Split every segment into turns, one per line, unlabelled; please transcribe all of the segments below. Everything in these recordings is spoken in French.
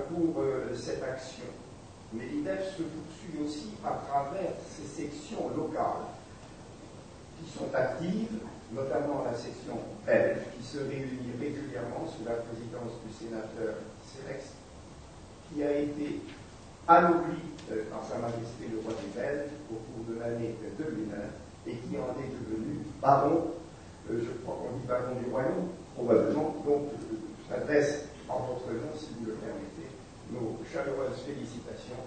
pour cette action. Mais l'IDEF se poursuit aussi à travers ces sections locales qui sont actives, notamment la section belge, qui se réunit régulièrement sous la présidence du sénateur Sélex, qui a été anobli par Sa Majesté le Roi des Belges au cours de l'année 2001 et qui en est devenu baron, je crois qu'on dit baron du royaume, probablement. Donc, j'adresse en votre nom, si vous le permettez, nos chaleureuses félicitations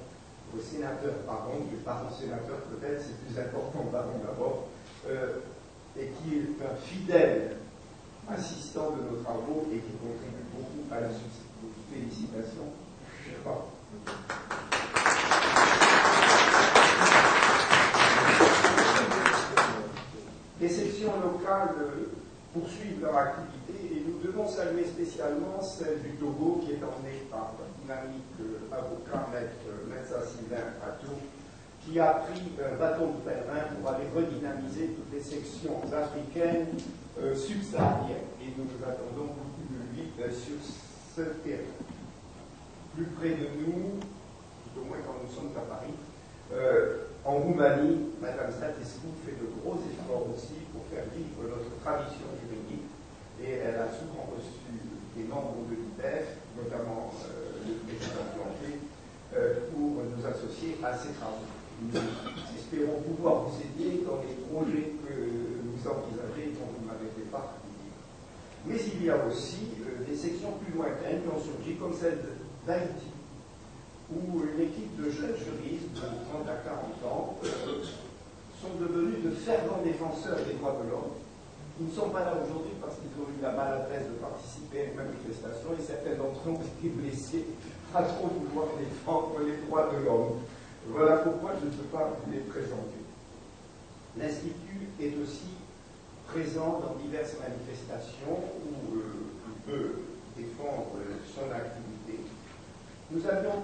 au sénateur baron, le baron sénateur peut-être, c'est plus important baron d'abord, et qui est un fidèle assistant de nos travaux et qui contribue beaucoup à la succès. Félicitations. Je sais pas. Les sections locales poursuivent leur activité et nous devons saluer spécialement celle du Togo qui est emmenée par un dynamique avocat, maître Sylvain Pato, qui a pris un bâton de pèlerin pour aller redynamiser toutes les sections africaines subsahariennes. Et nous nous attendons beaucoup de lui sur ce terrain. Plus près de nous, tout au moins quand nous sommes à Paris, en Roumanie, Mme Statescu fait de gros efforts aussi pour faire vivre notre tradition juridique et elle a souvent reçu des membres de l'IDEF, notamment le président Blanquet, pour nous associer à ces travaux. Nous espérons pouvoir vous aider dans les projets que vous envisagez et dont vous m'avez fait part. Mais il y a aussi des sections plus lointaines qui ont surgi, comme celle d'Haïti, où une équipe de jeunes juristes de 30 à 40 ans sont devenus de fervents défenseurs des droits de l'homme. Ils ne sont pas là aujourd'hui parce qu'ils ont eu la maladresse de participer à une manifestation et certains d'entre eux ont été blessés à trop vouloir défendre les droits de l'homme. Voilà pourquoi je ne peux pas vous les présenter. L'Institut est aussi présent dans diverses manifestations où il peut défendre son activité. Nous avions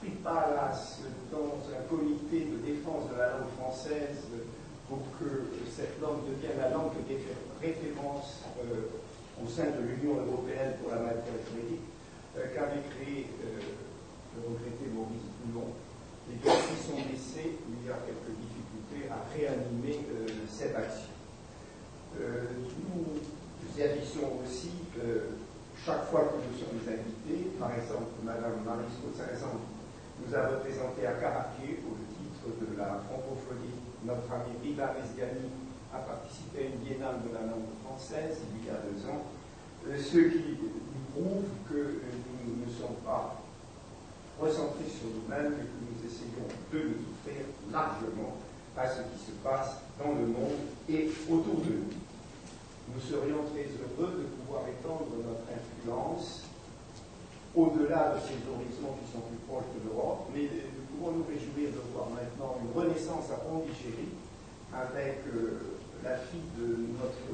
pris place dans un comité de défense de la langue française pour que cette langue devienne la langue de référence au sein de l'Union européenne pour la matière juridique, qu'avait créé le regretté Maurice Boulon. Les qui sont laissés, il y a quelques difficultés à réanimer cette action. Nous agissons aussi chaque fois que nous sommes invités. Par exemple, Mme Marie Scott-Saint-Jean nous a représenté à Caraquet au titre de la francophonie. Notre ami Rida Resgani a participé à une biennale de la langue française il y a 2 ans, ce qui nous prouve que nous ne sommes pas recentrés sur nous-mêmes et que nous essayons de nous offrir largement à ce qui se passe dans le monde et autour de nous. Nous serions très heureux de pouvoir étendre notre influence au-delà de ces horizons qui sont plus proches de l'Europe, mais nous pouvons nous réjouir de voir maintenant une renaissance à Pondichéry avec la fille de notre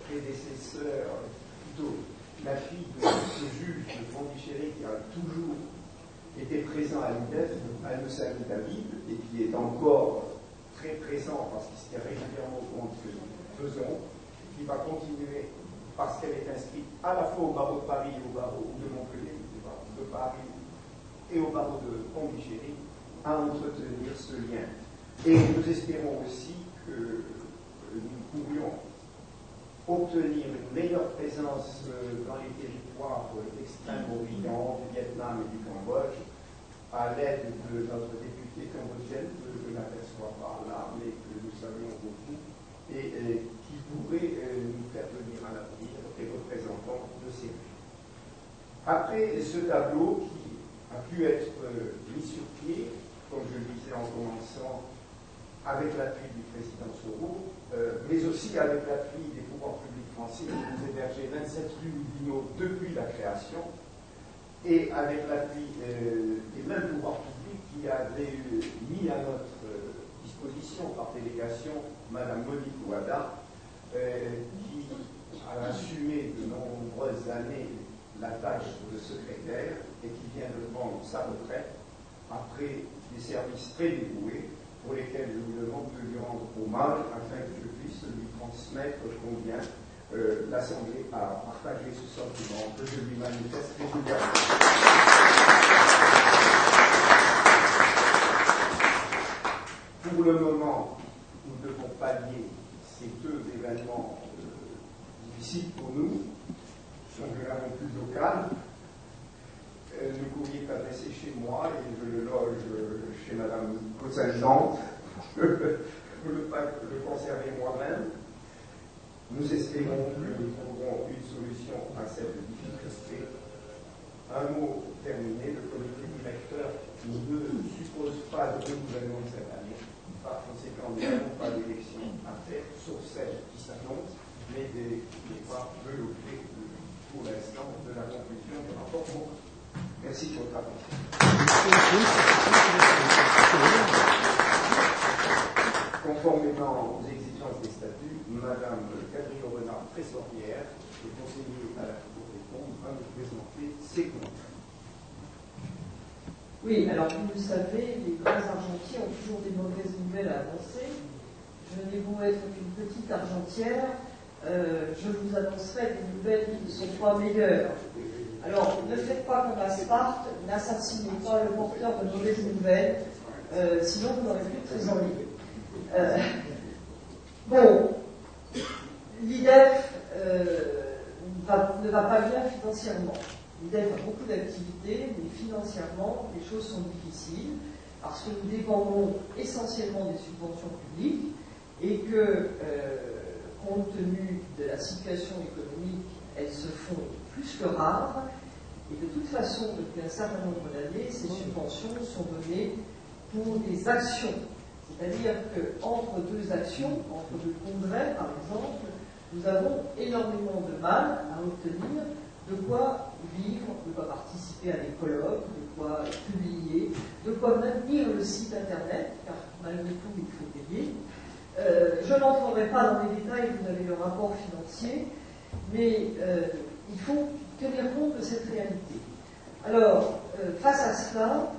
prédécesseur, plutôt la fille de ce juge de Pondichéry qui a toujours été présent à l'IDEF, Al-Musaïd David, et qui est encore très présent parce qu'il se tient régulièrement au compte que nous faisons, qui va continuer parce qu'elle est inscrite à la fois au barreau de Paris et au barreau de Montpellier, de Paris et au barreau de Pondichéry, à entretenir ce lien. Et nous espérons aussi que nous pourrions obtenir une meilleure présence dans les territoires d'Extrême-Orient, du Vietnam et du Cambodge, à l'aide de notre députée cambodgienne, que je n'aperçois pas là, mais que nous saluons beaucoup, et qui pourrait nous faire venir à l'avenir des représentants de ces pays. Après ce tableau qui a pu être mis sur pied, comme je le disais en commençant, avec l'appui du président Soro, mais aussi avec l'appui des pouvoirs publics français qui nous hébergeaient 27 rue Oudinot depuis la création, et avec l'appui des mêmes pouvoirs publics qui avaient mis à notre disposition par délégation Mme Monique Ouada, qui a assumé de nombreuses années la tâche de secrétaire et qui vient de prendre sa retraite après des services très dévoués pour lesquels je vous demande de lui rendre hommage afin que je puisse lui transmettre combien l'Assemblée a partagé ce sentiment que je lui manifeste régulièrement. difficile pour nous, nous l'avons plus local. Le courrier est adressé chez moi et je le loge chez Madame Cossin-Nantes pour le conserver moi-même. Nous espérons que nous trouverons une solution à cette difficulté. Un mot terminé, le comité directeur ne suppose pas de renouvellement de cette année. Par conséquent, nous n'avons pas d'élection à faire, sauf celle qui s'annonce, mais n'est pas de l'objet pour l'instant de la conclusion du rapport. Merci de votre attention. Conformément aux exigences des statuts, Madame Gabrielle Renard, trésorière, le conseiller à la Cour des comptes, va nous présenter ses comptes.
Oui, alors vous le savez, les grands argentiers ont toujours des mauvaises nouvelles à annoncer. Je n'ai beau être qu'une petite argentière, je vous annoncerai des nouvelles qui ne sont pas meilleures. Alors, ne faites pas comme à Sparte, n'assassinez pas le porteur de mauvaises nouvelles, sinon vous n'aurez plus de trésorerie. Bon, l'IDEF ne va pas bien financièrement. L'IDEF a beaucoup d'activités, mais financièrement, les choses sont difficiles, parce que nous dépendons essentiellement des subventions publiques, et que, compte tenu de la situation économique, elles se font plus que rares, et de toute façon, depuis un certain nombre d'années, ces subventions sont données pour des actions. C'est-à-dire qu'entre deux actions, entre deux congrès par exemple, nous avons énormément de mal à obtenir de quoi vivre, de quoi participer à des colloques, de quoi publier, de quoi maintenir le site internet, car malgré tout il faut payer. Je n'entrerai pas dans les détails, vous avez le rapport financier, mais il faut tenir compte de cette réalité. Alors, face à cela,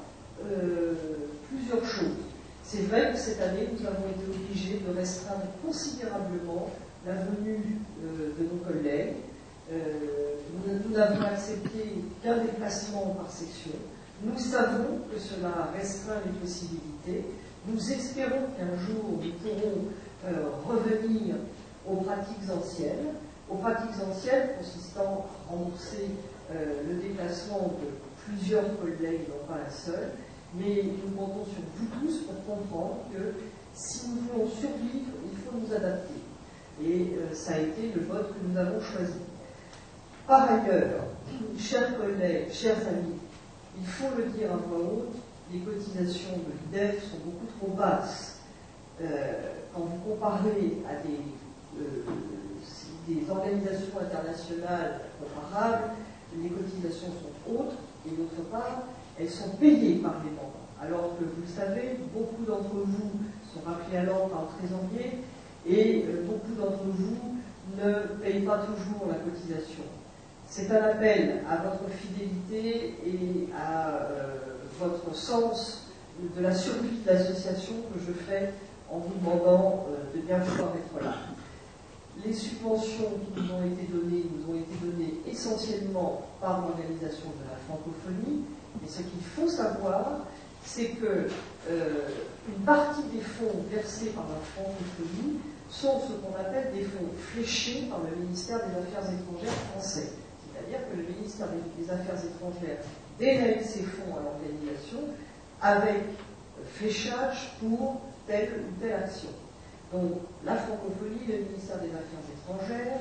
plusieurs choses. C'est vrai que cette année, nous avons été obligés de restreindre considérablement la venue de nos collègues. Nous n'avons accepté qu'un déplacement par section. Nous savons que cela restreint les possibilités. Nous espérons qu'un jour, nous pourrons revenir aux pratiques anciennes consistant à rembourser le déplacement de plusieurs collègues, non pas un seul. Mais nous comptons sur vous tous pour comprendre que si nous voulons survivre, il faut nous adapter. Et ça a été le vote que nous avons choisi. Par ailleurs, chers collègues, chers amis, il faut le dire à voix haute, les cotisations de l'IDEF sont beaucoup trop basses. Quand vous comparez à des organisations internationales comparables, les cotisations sont hautes, et d'autre part, elles sont payées par les membres. Alors que vous le savez, beaucoup d'entre vous sont rappelés à l'ordre par le trésorier, et beaucoup d'entre vous ne payent pas toujours la cotisation. C'est un appel à votre fidélité et à votre sens de la survie de l'association que je fais en vous demandant de bien vouloir être là. Les subventions qui nous ont été données essentiellement par l'organisation de la francophonie, et ce qu'il faut savoir, c'est que une partie des fonds versés par la francophonie sont ce qu'on appelle des fonds fléchés par le ministère des Affaires étrangères français. C'est-à-dire que le ministère des Affaires étrangères délègue ses fonds à l'organisation avec fléchage pour telle ou telle action. Donc la francophonie, le ministère des Affaires étrangères